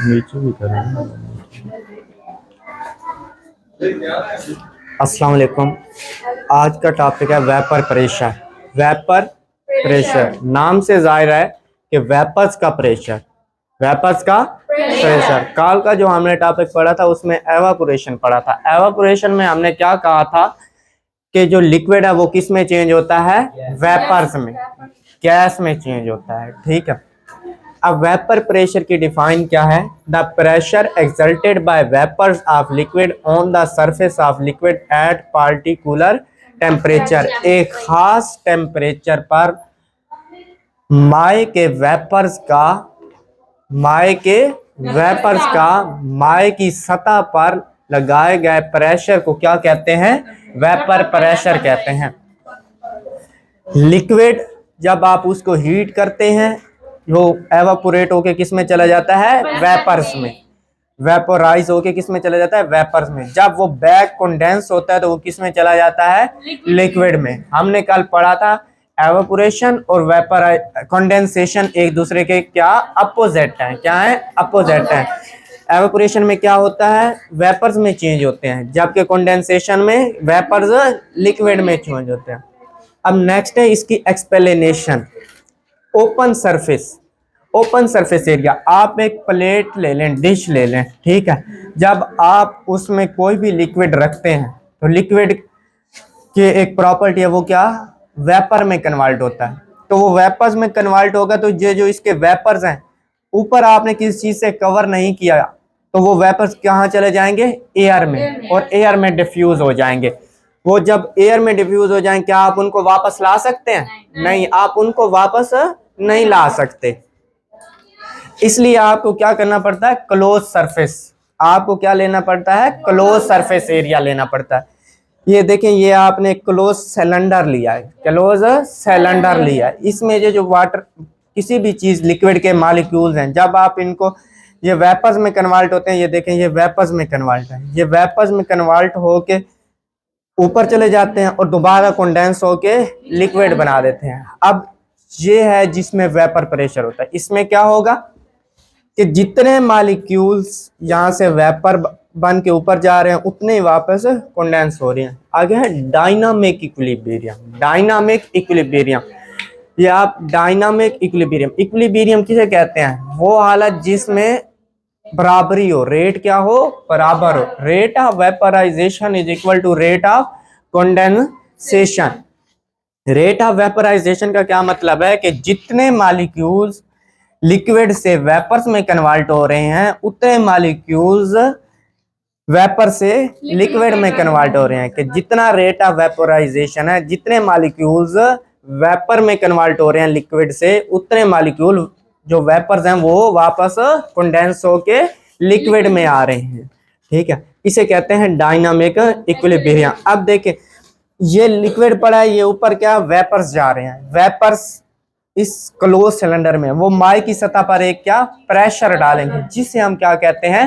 नीचे भी करें। अस्सलाम वालेकुम। आज का टॉपिक है वेपर प्रेशर। वेपर प्रेशर नाम से जाहिर है कि वेपर्स का प्रेशर, वेपर्स का प्रेशर। कल का जो हमने टॉपिक पढ़ा था उसमें एवापोरेशन पढ़ा था। एवापोरेशन में हमने क्या कहा था कि जो लिक्विड है वो किस में चेंज होता है? वेपर्स में, गैस में चेंज होता है। ठीक है। अब वेपर प्रेशर की डिफाइन क्या है? The pressure exerted by vapours of liquid on the surface of liquid at particular temperature. एक खास टेम्परेचर पर माय के वेपर्स की सतह पर लगाए गए प्रेशर को क्या कहते हैं? वेपर प्रेशर कहते हैं। लिक्विड जब आप उसको हीट करते हैं वो एवापोरेट होके किस में चला जाता है? वेपर्स में। वेपोराइज होके किस में चला जाता है? वेपर्स में। जब वो बैक कंडेंस होता है तो वो किस में चला जाता है? लिक्विड में। हमने कल पढ़ा था एवापोरेशन और वेपर कंडेंसेशन एक दूसरे के क्या अपोजिट हैं? क्या है? अपोजिट हैं। एवापोरेशन में क्या होता है? वेपर्स में चेंज होते हैं, जबकि कंडेंसेशन में वेपर्स लिक्विड में चेंज होते हैं। अब नेक्स्ट है इसकी एक्सप्लेनेशन। Open surface area. आप एक प्लेट ले लें, डिश ले लें, ठीक है। जब आप उसमें कोई भी लिक्विड रखते हैं तो लिक्विड की एक प्रॉपर्टी है, वो क्या? वेपर में कन्वर्ट होता है। तो वो वेपर्स में कन्वर्ट होगा तो ये जो इसके वेपर्स हैं, ऊपर आपने किसी चीज से कवर नहीं किया तो वो वेपर्स कहाँ चले जाएंगे? एयर में, और एयर में डिफ्यूज हो जाएंगे। वो जब एयर में डिफ्यूज हो जाएं, क्या आप उनको वापस ला सकते हैं? नहीं, आप उनको वापस नहीं ला सकते। इसलिए आपको क्या करना पड़ता है? Close surface. आपको क्या लेना पड़ता है? क्लोज सरफेस एरिया लेना पड़ता है। ये देखें, ये आपने क्लोज सिलेंडर लिया है, क्लोज सिलेंडर लिया है। इसमें जो वाटर, किसी भी चीज लिक्विड के मॉलिक्यूल्स हैं, जब आप इनको, ये वेपर्स में कन्वर्ट होते हैं। ये देखें, ये वेपर्स में कन्वर्ट है। ये वेपर्स में कन्वर्ट होके ऊपर चले जाते हैं और दोबारा कंडेंस होके लिक्विड बना देते हैं। अब ये है जिसमें वेपर प्रेशर होता है। इसमें क्या होगा कि जितने मॉलिक्यूल्स यहाँ से वेपर बन के ऊपर जा रहे हैं उतने ही वापस कंडेंस हो रहे हैं। आगे है डायनामिक इक्विलिब्रियम। डायनामिक इक्विलिब्रियम, ये आप डायनामिक इक्विलिब्रियम किसे कहते हैं? वो हालत जिसमें बराबरी हो, रेट क्या हो? बराबर हो। Rate of vaporization is equal to rate of condensation. Rate of vaporization का क्या मतलब है कि जितने मॉलिक्यूल्स लिक्विड से वेपर्स में कन्वर्ट हो रहे हैं उतने मॉलिक्यूल्स वेपर से लिक्विड में कन्वर्ट हो रहे हैं। कि जितना रेट ऑफ वेपराइजेशन है, जितने मॉलिक्यूल्स वेपर में कन्वर्ट हो रहे हैं लिक्विड से, उतने मॉलिक्यूल जो वेपर्स हैं वो वापस कंडेंस होके लिक्विड में आ रहे हैं। ठीक है, इसे कहते हैं डायनामिक इक्विलिब्रियम। अब देखें, ये लिक्विड पड़ा है, ये ऊपर क्या? वेपर्स जा रहे हैं। वेपर्स इस क्लोज सिलेंडर में वो माय की सतह पर एक क्या? प्रेशर डालेंगे, जिसे हम क्या कहते हैं?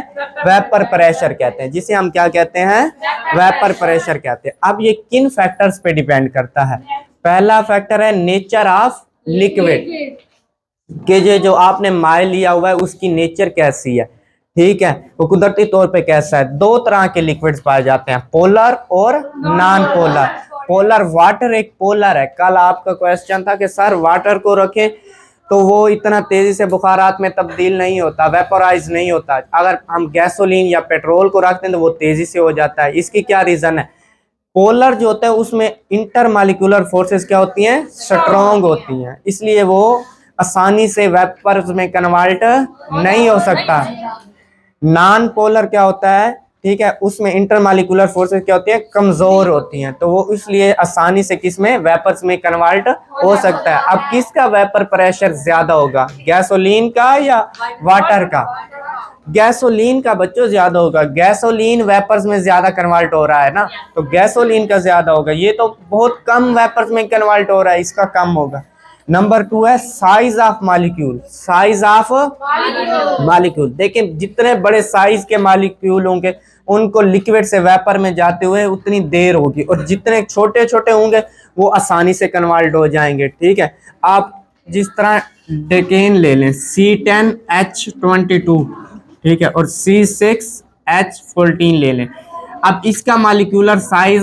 वेपर प्रेशर कहते हैं। जिसे हम क्या कहते हैं? वेपर प्रेशर कहते हैं। अब ये किन फैक्टर्स पे डिपेंड करता है? पहला फैक्टर है नेचर ऑफ लिक्विड, कि ये जो आपने माय लिया हुआ है उसकी नेचर कैसी है। ठीक है, वो कुदरती तौर पे कैसा है। दो तरह के लिक्विड्स पाए जाते हैं, पोलर और नॉन पोलर। पोलर वाटर एक पोलर है। कल आपका क्वेश्चन था कि सर वाटर को रखें तो वो इतना तेजी से बुखारात में तब्दील नहीं होता, वेपोराइज नहीं होता। अगर हम गैसोलीन या पेट्रोल को रखते हैं तो वो तेजी से हो जाता है। इसकी क्या रीजन है? पोलर जो होता है उसमें इंटर मॉलिक्यूलर फोर्सेस क्या होती हैं? स्ट्रॉन्ग होती हैं, इसलिए वो आसानी से वेपर्स में कन्वर्ट नहीं हो सकता। नॉन पोलर क्या होता है? ठीक है, उसमें इंटरमॉलिक्यूलर फोर्सेस क्या होती है? कमजोर होती हैं, तो वो इसलिए आसानी से किसमें? वेपर्स में कन्वर्ट हो सकता है। अब किसका वेपर प्रेशर ज्यादा होगा? गैसोलीन का या वाटर का? गैसोलीन का बच्चों ज्यादा होगा। गैसोलीन वेपर्स में ज्यादा कन्वर्ट हो रहा है ना, तो गैसोलीन का ज्यादा होगा। ये तो बहुत कम वेपर्स में कन्वर्ट हो रहा है, इसका कम होगा। नंबर 2 है size of molecule. Size of molecule, देखें जितने बड़े साइज के मॉलिक्यूल होंगे उनको लिक्विड से वेपर में जाते हुए उतनी देर होगी, और जितने छोटे छोटे होंगे वो आसानी से कन्वर्ट हो जाएंगे। ठीक है, आप जिस तरह डेकेन ले लें, C10H22, ठीक है, और C6H14 ले लें। अब इसका मॉलिक्यूलर साइज